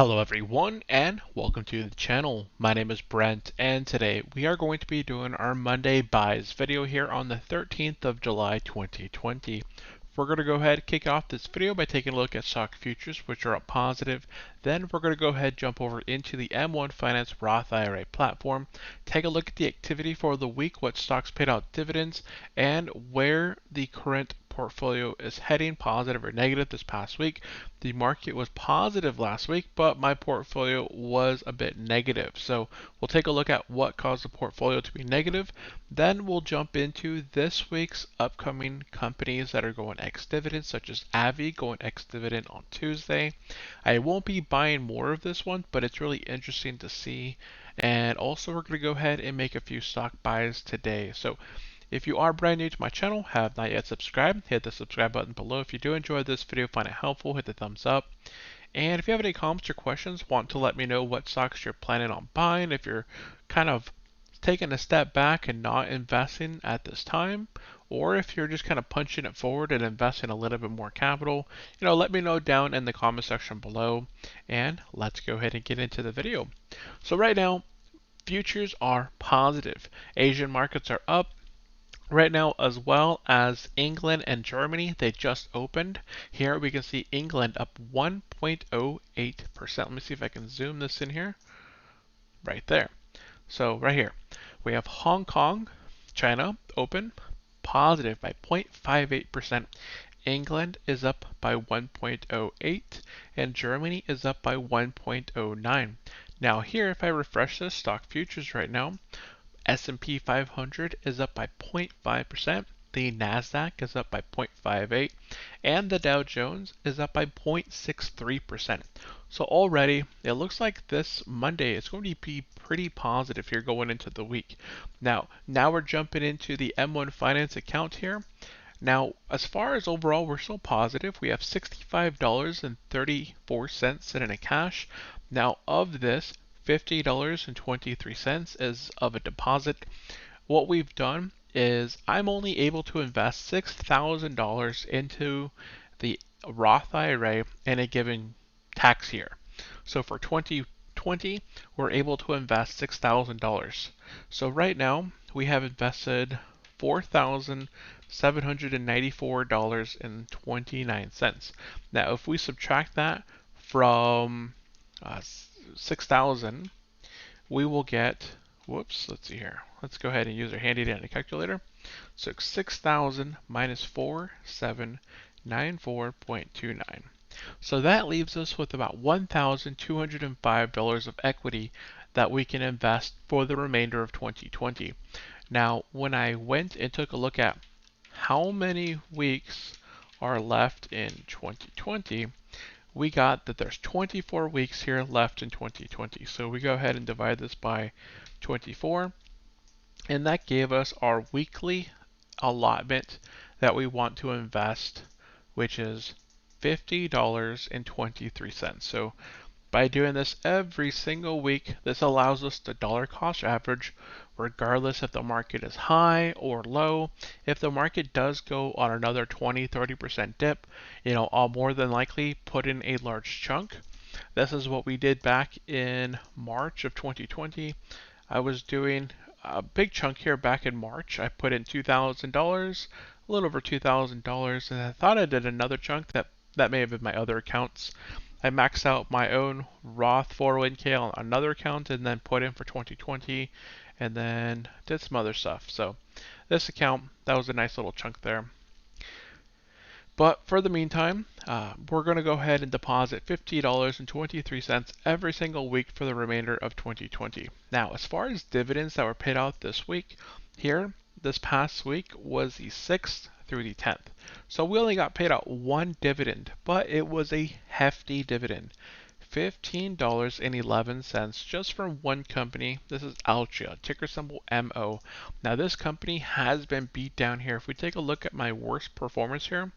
Hello everyone and welcome to the channel. My name is Brent and today we are going to be doing our Monday buys video here on the 13th of July 2020. We're going to go ahead and kick off this video by taking a look at stock futures, which are up positive. Then we're going to go ahead and jump over into the M1 Finance Roth IRA platform, take a look at the activity for the week, what stocks paid out dividends, and where the current portfolio is heading, positive or negative this past week. The market was positive last week, but my portfolio was a bit negative. So we'll take a look at what caused the portfolio to be negative. Then we'll jump into this week's upcoming companies that are going ex-dividend, such as Avi going ex-dividend on Tuesday. I won't be buying more of this one, but it's really interesting to see. And also we're going to go ahead and make a few stock buys today. So if you are brand new to my channel, have not yet subscribed, hit the subscribe button below. If you do enjoy this video, find it helpful, hit the thumbs up. And if you have any comments or questions, want to let me know what stocks you're planning on buying, if you're kind of taking a step back and not investing at this time, or if you're just kind of punching it forward and investing a little bit more capital, let me know down in the comment section below. And let's go ahead and get into the video. So right now, futures are positive. Asian markets are up right now, as well as England and Germany. They just opened. Here we can see England up 1.08%. Let me see if I can zoom this in here. Right there. So right here we have Hong Kong, China open, positive by 0.58%. England is up by 1.08 and Germany is up by 1.09. Now here, if I refresh this stock futures right now, S&P 500 is up by 0.5%, the Nasdaq is up by 0.58, and the Dow Jones is up by 0.63%. So already it looks like this Monday is going to be pretty positive here going into the week. Now we're jumping into the M1 Finance account here. Now, as far as overall, we're still positive. We have $65.34 sitting in cash. Now, of this, $50.23 is of a deposit. What we've done is I'm only able to invest $6,000 into the Roth IRA in a given tax year. So for 2020, we're able to invest $6,000. So right now, we have invested $4,794.29. Now, if we subtract that from 6,000, we will get, whoops, let's see here. Let's go ahead and use our handy dandy calculator. So 6,000 minus 4,794.29. So that leaves us with about $1,205 of equity that we can invest for the remainder of 2020. Now, when I went and took a look at how many weeks are left in 2020, we got that there's 24 weeks here left in 2020. So we go ahead and divide this by 24, and that gave us our weekly allotment that we want to invest, which is $50.23. So by doing this every single week, this allows us to dollar cost average regardless if the market is high or low. If the market does go on another 20-30% dip, I'll more than likely put in a large chunk. This is what we did back in March of 2020. I was doing a big chunk here back in March. I put in $2,000, a little over $2,000, and I thought I did another chunk that may have been my other accounts. I maxed out my own Roth 401k on another account and then put in for 2020 and then did some other stuff. So this account, that was a nice little chunk there. But for the meantime, we're going to go ahead and deposit $50.23 every single week for the remainder of 2020. Now, as far as dividends that were paid out this week, here, this past week was the 6th through the 10th. So we only got paid out one dividend, but it was a hefty dividend. $15.11 just from one company. This is Altria, ticker symbol MO. Now this company has been beat down here. If we take a look at my worst performance here,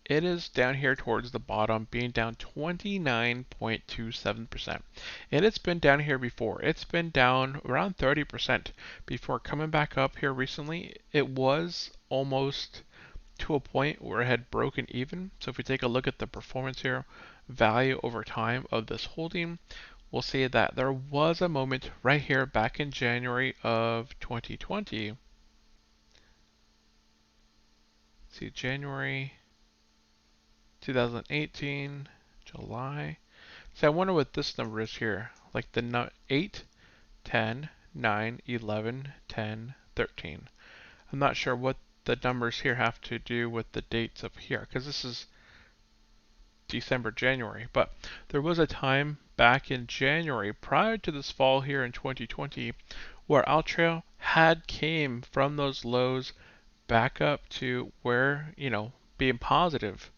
it is down here towards the bottom, being down 29.27%. And it's been down here before. It's been down around 30% before coming back up here recently. It was almost to a point where it had broken even. So if we take a look at the performance here, value over time of this holding, we'll see that there was a moment right here back in January of 2020. See, January 2018, July. So I wonder what this number is here. Like the 8, 10, 9, 11, 10, 13. I'm not sure what the numbers here have to do with the dates up here, because this is December, January. But there was a time back in January, prior to this fall here in 2020, where Altria had came from those lows back up to where, being positive.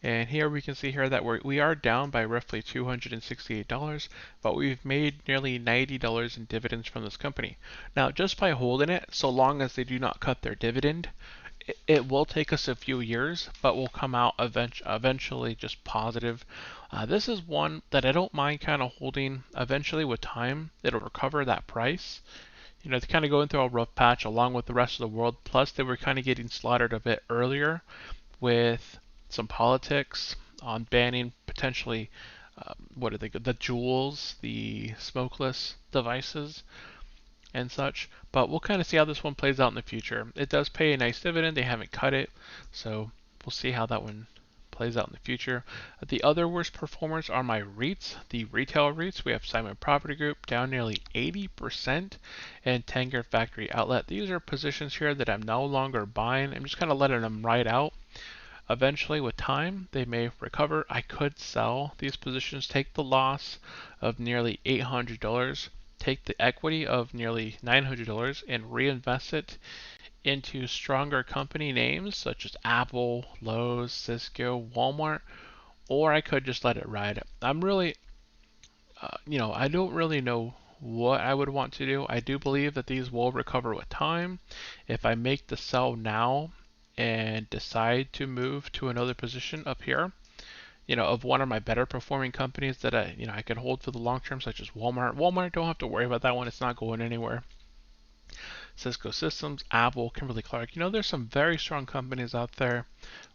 And here we can see here that we are down by roughly $268, but we've made nearly $90 in dividends from this company. Now, just by holding it, so long as they do not cut their dividend, it will take us a few years, but we'll come out eventually just positive. This is one that I don't mind kind of holding. Eventually with time, it'll recover that price. It's kind of going through a rough patch along with the rest of the world. Plus, they were kind of getting slaughtered a bit earlier with some politics on banning potentially, what are they, the jewels, the smokeless devices and such. But we'll kind of see how this one plays out in the future. It does pay a nice dividend. They haven't cut it, so we'll see how that one plays out in the future. The other worst performers are my REITs, the retail REITs. We have Simon Property Group down nearly 80% and Tanger Factory Outlet. These are positions here that I'm no longer buying. I'm just kind of letting them ride out. Eventually, with time, they may recover. I could sell these positions, take the loss of nearly $800, take the equity of nearly $900, and reinvest it into stronger company names such as Apple, Lowe's, Cisco, Walmart, or I could just let it ride. I'm really, I don't really know what I would want to do. I do believe that these will recover with time. If I make the sell now and decide to move to another position up here, of one of my better performing companies that I could hold for the long term, such as Walmart. Walmart, don't have to worry about that one. It's not going anywhere. Cisco Systems, Apple, Kimberly-Clark. There's some very strong companies out there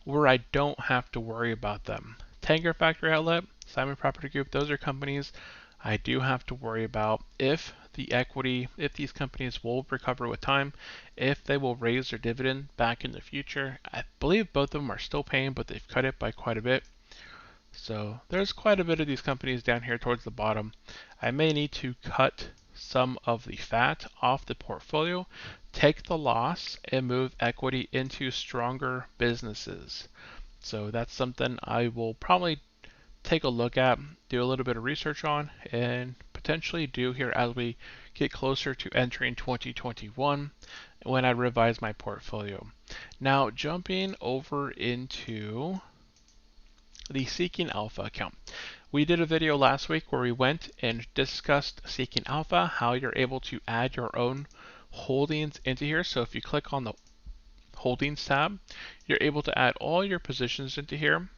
where I don't have to worry about them. Tanger Factory Outlet, Simon Property Group, those are companies I do have to worry about if these companies will recover with time, if they will raise their dividend back in the future. I believe both of them are still paying, but they've cut it by quite a bit. So there's quite a bit of these companies down here towards the bottom. I may need to cut some of the fat off the portfolio, take the loss, and move equity into stronger businesses. So that's something I will probably take a look at, do a little bit of research on, and potentially do here as we get closer to entering 2021 when I revise my portfolio. Now, jumping over into the Seeking Alpha account. We did a video last week where we went and discussed Seeking Alpha, how you're able to add your own holdings into here. So if you click on the Holdings tab, you're able to add all your positions into here,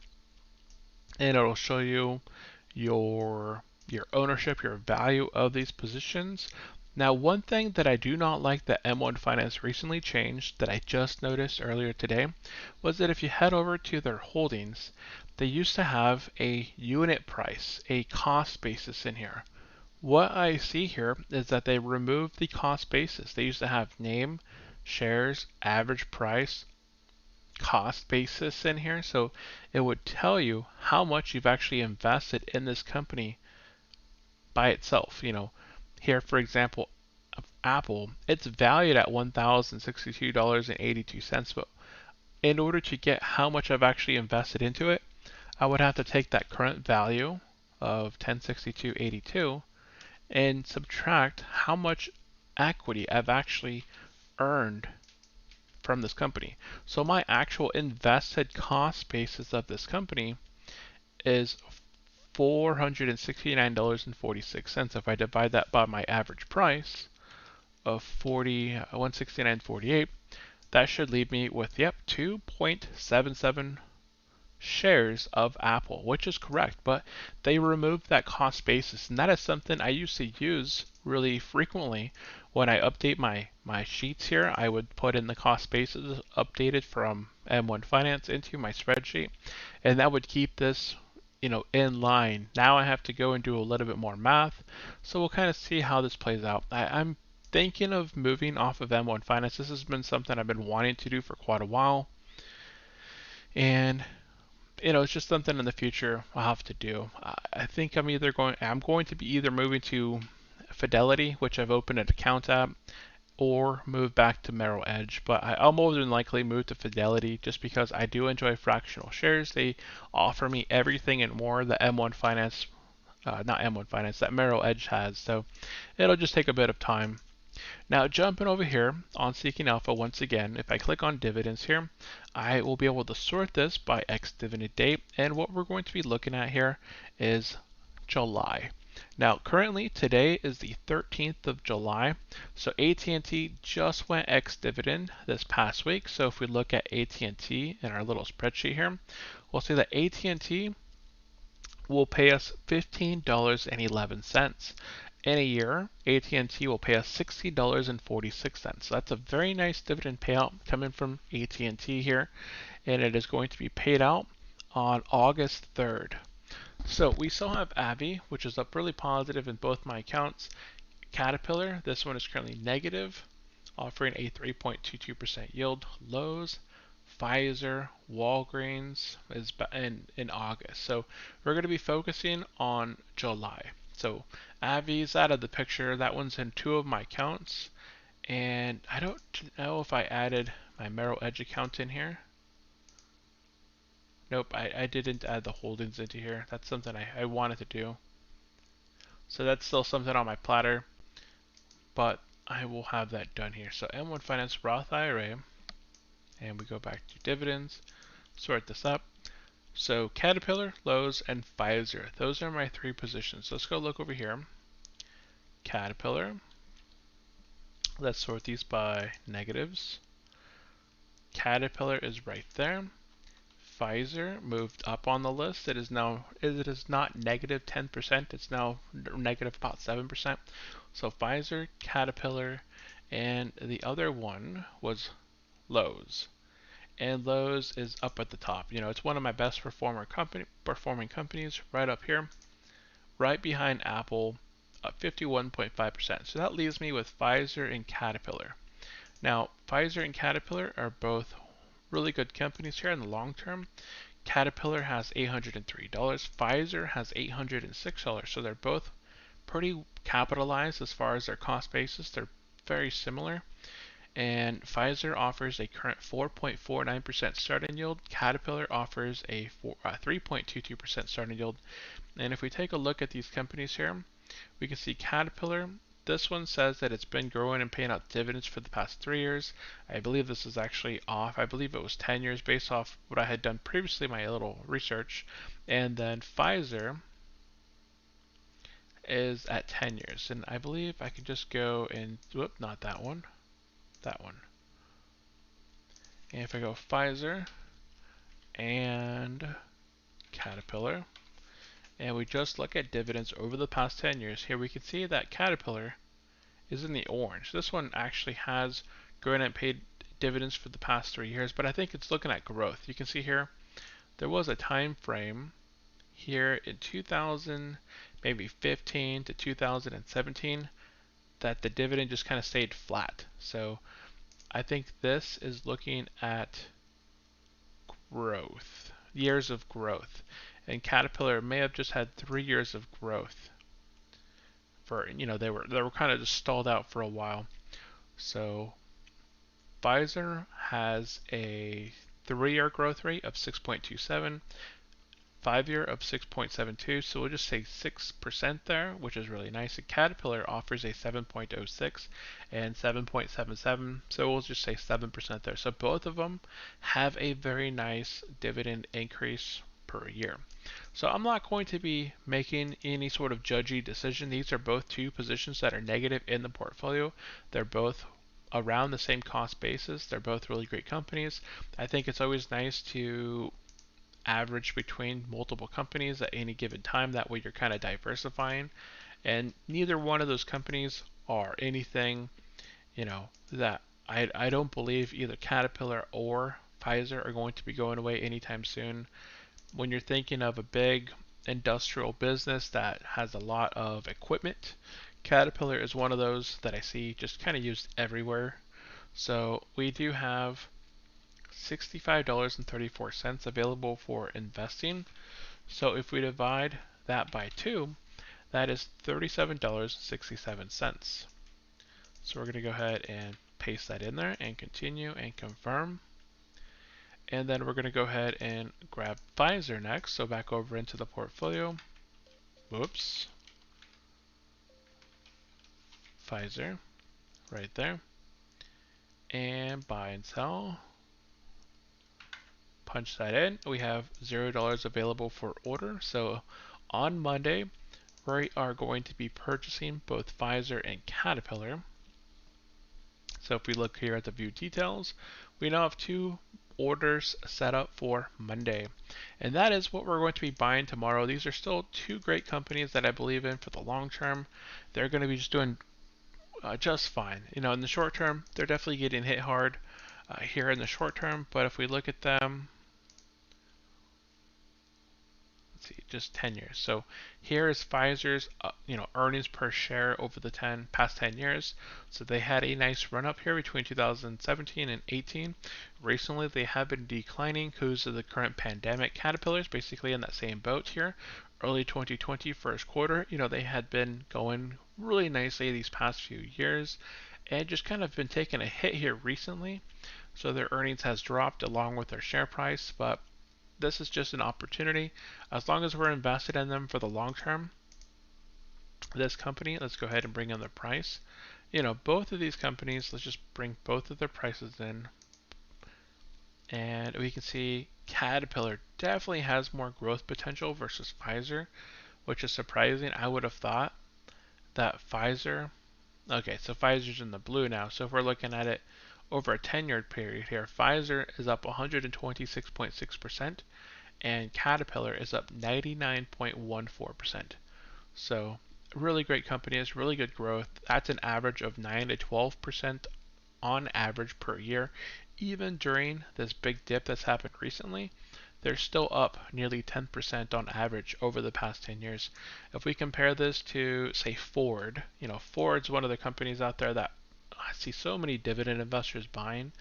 and it'll show you your ownership, your value of these positions. Now, one thing that I do not like that M1 Finance recently changed that I just noticed earlier today was that if you head over to their holdings, they used to have a unit price, a cost basis in here. What I see here is that they removed the cost basis. They used to have name, shares, average price, cost basis in here. So it would tell you how much you've actually invested in this company by itself. Here, for example, Apple, it's valued at $1,062.82. But in order to get how much I've actually invested into it, I would have to take that current value of $1,062.82 and subtract how much equity I've actually earned from this company. So my actual invested cost basis of this company is $469.46. If I divide that by my average price of $169.48, that should leave me with 2.77 shares of Apple, which is correct, but they removed that cost basis, and that is something I used to use really frequently. When I update my sheets here, I would put in the cost basis updated from M1 Finance into my spreadsheet, and that would keep this, in line. Now I have to go and do a little bit more math, so we'll kind of see how this plays out. I'm thinking of moving off of M1 Finance. This has been something I've been wanting to do for quite a while, and it's just something in the future I'll have to do. I think I'm going to be either moving to Fidelity, which I've opened an account at, or move back to Merrill Edge. But I'll more than likely move to Fidelity just because I do enjoy fractional shares. They offer me everything and more that M1 Finance, not M1 Finance, that Merrill Edge has. So it'll just take a bit of time. Now jumping over here on Seeking Alpha once again, if I click on dividends here, I will be able to sort this by ex-dividend date, and what we're going to be looking at here is July. Now currently today is the 13th of July, so AT&T just went ex-dividend this past week. So if we look at AT&T in our little spreadsheet here, we'll see that AT&T will pay us $15.11. In a year, AT&T will pay us $60.46. So that's a very nice dividend payout coming from AT&T here, and it is going to be paid out on August 3rd. So we still have Avi, which is up really positive in both my accounts. Caterpillar, this one is currently negative, offering a 3.22% yield. Lowe's, Pfizer, Walgreens is in August. So we're going to be focusing on July. So Avi's out of the picture. That one's in two of my accounts. And I don't know if I added my Merrill Edge account in here. Nope, I didn't add the holdings into here. That's something I wanted to do. So that's still something on my platter, but I will have that done here. So M1 Finance Roth IRA, and we go back to dividends, sort this up. So Caterpillar, Lowe's, and Pfizer. Those are my three positions. Let's go look over here. Caterpillar. Let's sort these by negatives. Caterpillar is right there. Pfizer moved up on the list. It is not negative 10%. It's now negative about 7%. So Pfizer, Caterpillar, and the other one was Lowe's. And Lowe's is up at the top. It's one of my best performing companies right up here, right behind Apple, at 51.5%. So that leaves me with Pfizer and Caterpillar. Now, Pfizer and Caterpillar are both really good companies here in the long term. Caterpillar has $803, Pfizer has $806, so they're both pretty capitalized as far as their cost basis. They're very similar. And Pfizer offers a current 4.49% starting yield. Caterpillar offers a 3.22% starting yield. And if we take a look at these companies here, we can see Caterpillar. This one says that it's been growing and paying out dividends for the past 3 years. I believe this is actually off. I believe it was 10 years based off what I had done previously, my little research. And then Pfizer is at 10 years. And I believe I can just go and, whoop, not that one. That one. And if I go Pfizer and Caterpillar, and we just look at dividends over the past 10 years, here we can see that Caterpillar is in the orange. This one actually has grown and paid dividends for the past 3 years, but I think it's looking at growth. You can see here, there was a time frame here in 2000, maybe 15 to 2017, that the dividend just kind of stayed flat. So I think this is looking at growth, years of growth. And Caterpillar may have just had 3 years of growth. They were kind of just stalled out for a while. So Pfizer has a 3-year growth rate of 6.27, 5-year of 6.72, so we'll just say 6% there, which is really nice. And Caterpillar offers a 7.06 and 7.77, so we'll just say 7% there. So both of them have a very nice dividend increase per year. So I'm not going to be making any sort of judgy decision. These are both two positions that are negative in the portfolio. They're both around the same cost basis. They're both really great companies. I think it's always nice to average between multiple companies at any given time. That way you're kind of diversifying. And neither one of those companies are anything, that I don't believe either Caterpillar or Pfizer are going to be going away anytime soon. When you're thinking of a big industrial business that has a lot of equipment, Caterpillar is one of those that I see just kind of used everywhere. So we do have $65.34 available for investing. So if we divide that by 2, that is $37.67. So we're going to go ahead and paste that in there and continue and confirm. And then we're going to go ahead and grab Pfizer next. So back over into the portfolio. Whoops. Pfizer right there. And buy and sell. Punch that in. We have $0 available for order. So on Monday, we are going to be purchasing both Pfizer and Caterpillar. So if we look here at the view details, we now have 2 orders set up for Monday. And that is what we're going to be buying tomorrow. These are still 2 great companies that I believe in for the long term. They're going to be just doing just fine. In the short term, they're definitely getting hit hard here in the short term. But if we look at them, see, just 10 years. So here is Pfizer's earnings per share over the past 10 years. So they had a nice run up here between 2017 and 18. Recently they have been declining because of the current pandemic. Caterpillar's basically in that same boat here. Early 2020 first quarter, they had been going really nicely these past few years and just kind of been taking a hit here recently. So their earnings has dropped along with their share price, but this is just an opportunity. As long as we're invested in them for the long term, this company, let's go ahead and bring in the price. Both of these companies, let's just bring both of their prices in. And we can see Caterpillar definitely has more growth potential versus Pfizer, which is surprising. I would have thought that Pfizer, okay, so Pfizer's in the blue now. So if we're looking at it over a 10-year period here, Pfizer is up 126.6%. and Caterpillar is up 99.14%. So really great companies, really good growth. That's an average of 9 to 12% on average per year. Even during this big dip that's happened recently, they're still up nearly 10% on average over the past 10 years. If we compare this to, say, Ford, Ford's one of the companies out there that I see so many dividend investors buying.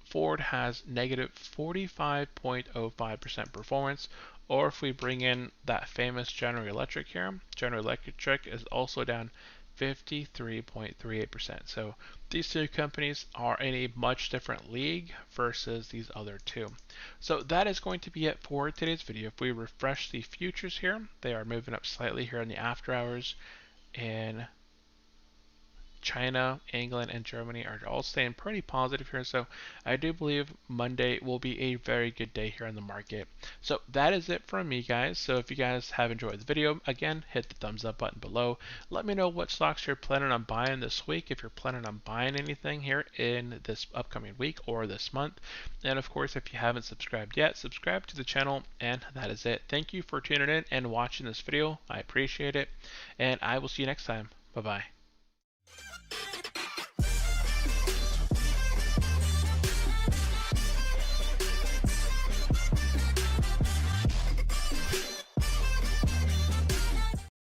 Ford has negative 45.05% performance, or if we bring in that famous General Electric here, General Electric is also down 53.38%. So these 2 companies are in a much different league versus these other 2. So that is going to be it for today's video. If we refresh the futures here, they are moving up slightly here in the after hours, and China, England, and Germany are all staying pretty positive here. So I do believe Monday will be a very good day here in the market. So that is it from me, guys. So if you guys have enjoyed the video, again, hit the thumbs up button below. Let me know what stocks you're planning on buying this week, if you're planning on buying anything here in this upcoming week or this month. And of course, if you haven't subscribed yet, subscribe to the channel. And that is it. Thank you for tuning in and watching this video. I appreciate it. And I will see you next time. Bye-bye.